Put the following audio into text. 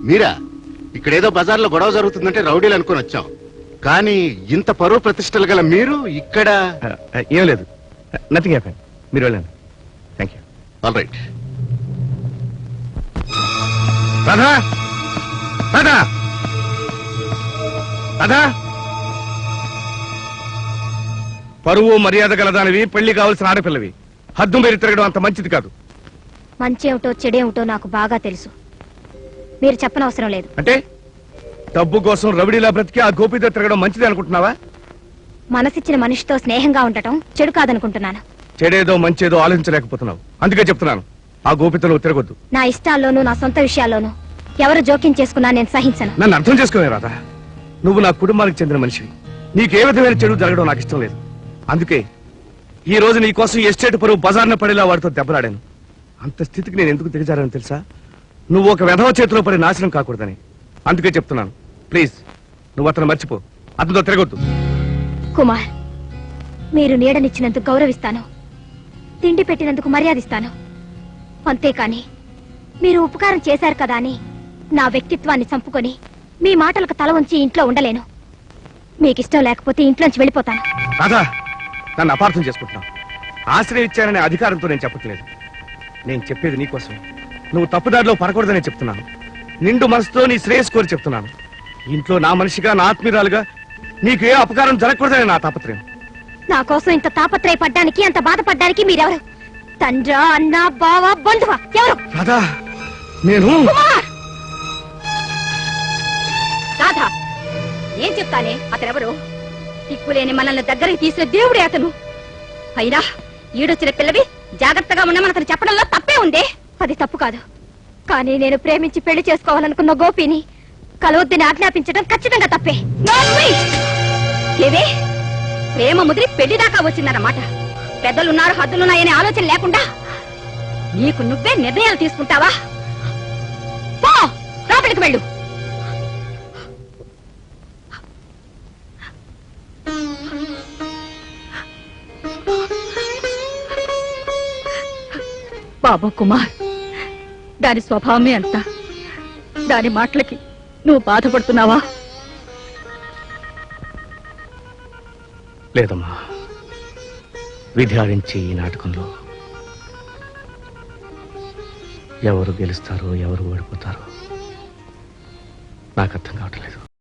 మీరా? ఇక్కడేదో బజార్లో గొడవ జరుగుతుందంటే రౌడీలు అనుకుని వచ్చాం, కానీ ఇంత పరువు ప్రతిష్టలు గల మీరు ఇక్కడ? ఏం లేదు, నథింగ్ హ్యాపెన్. మీరు వెళ్ళండి. Thank you. All right. Radha, Radha, Radha. పరువు మర్యాద గలదానివి, పెళ్లి కావాల్సిన ఆడపిల్లవి. హద్దు మీరు తిరగడం అంత మంచిది కాదు. మంచేమిటో చెడేమిటో నాకు బాగా తెలుసు, మీరు చెప్పనవసరం లేదు. అంటే డబ్బు కోసం రవిడిలా బ్రతికి ఆ గోపితో తిరగడం మంచిది అనుకుంటున్నావా? మనసిచ్చిన మనిషితో స్నేహంగా ఉండటం చెడు కాదనుకుంటున్నాను. చెడేదో మంచేదో ఆలోచించలేకపోతున్నావు, అందుకే చెప్తున్నాను ఆ గోపితో నువ్వు తిరగొద్దు. నా ఇష్టాల్లోనూ నా సొంత విషయాల్లోనూ ఎవరు జోక్యం చేసుకున్నా నేను సహించను. నన్ను అర్థం చేసుకోనే రాదా? నువ్వు నా కుటుంబానికి చెందిన మనిషివి. నీకే విధమైన చెడు జరగడం నాకు ఇష్టం లేదు. అందుకే ఈ రోజు నీ కోసం ఎస్టేట్ పరువు బజార్న పడేలా వాడితో దెబ్బలాడాను. అంత స్థితికి నేను ఎందుకు దిగజారని తెలుసా? నువ్వు ఒక వెధవ చేతిలో పడి నాశనం కాకూడదని. అందుకే చెప్తున్నాను, ప్లీజ్ నువ్వు అతను మర్చిపో, అతనితో తిరగొద్దు. కుమార్, మీరు నీడనిచ్చినందుకు గౌరవిస్తాను, తిండి పెట్టినందుకు మర్యాదిస్తాను. అంతేకాని మీరు ఉపకారం చేశారు కదా అని నా వ్యక్తిత్వాన్ని చంపుకొని మీ మాటలకు తల వంచి ఇంట్లో ఉండలేను. మీకిష్టం లేకపోతే ఇంట్లోంచి వెళ్ళిపోతాను. రాధా, నన్ను అపార్థం చేసుకుంటున్నావు. ఆశ్రయం ఇచ్చాననే అధికారంతో నేను చెప్పట్లేదు. నేను చెప్పేది నీకోసమే. నువ్వు తప్పుదారిలో పడకూడదని చెప్తున్నాను. నిండు మనసుతో నీ శ్రేయస్ కోరి చెప్తున్నాను. ఇంట్లో నా మనిషిగా, నా ఆత్మీయురాలుగా నీకు ఏ అపకారం జరగకూడదని నా తాపత్రయం. నా కోసం ఇంత తాపత్రయపడ్డానికి, అంత బాధపడ్డానికి మీరెవరు? తండ్రా, అన్న, బావ, బంధువా? ఎవరు? రాధా, నేను రాధా, ఏం చెప్తానే? అతనెవరు? దిక్కులేని మనల్ని దగ్గరికి తీసిన దేవుడే అతను. అయినా ఈడొచ్చిన పిల్లవి జాగ్రత్తగా ఉండమని అతను చెప్పడంలో తప్పే ఉందే. అది తప్పు కాదు, కానీ నేను ప్రేమించి పెళ్లి చేసుకోవాలనుకున్న గోపిని కలవద్దని ఆజ్ఞాపించడం ఖచ్చితంగా తప్పే. ఏవే, ప్రేమ ముదిరి పెళ్లి దాకా వచ్చిందన్నమాట. పెద్దలున్నారు, హద్దులున్నాయనే ఆలోచన లేకుండా నీకు నువ్వే నిర్ణయాలు తీసుకుంటావా? పో, లోపలికి వెళ్ళు. బాబు కుమార్, దాని స్వభావమే అంత. దాని మాటలకి నువ్వు బాధపడుతున్నావా? లేదమ్మా, విధి ఆడించి ఈ నాటకంలో ఎవరు గెలుస్తారో ఎవరు ఓడిపోతారో నాకు అర్థం కావట్లేదు.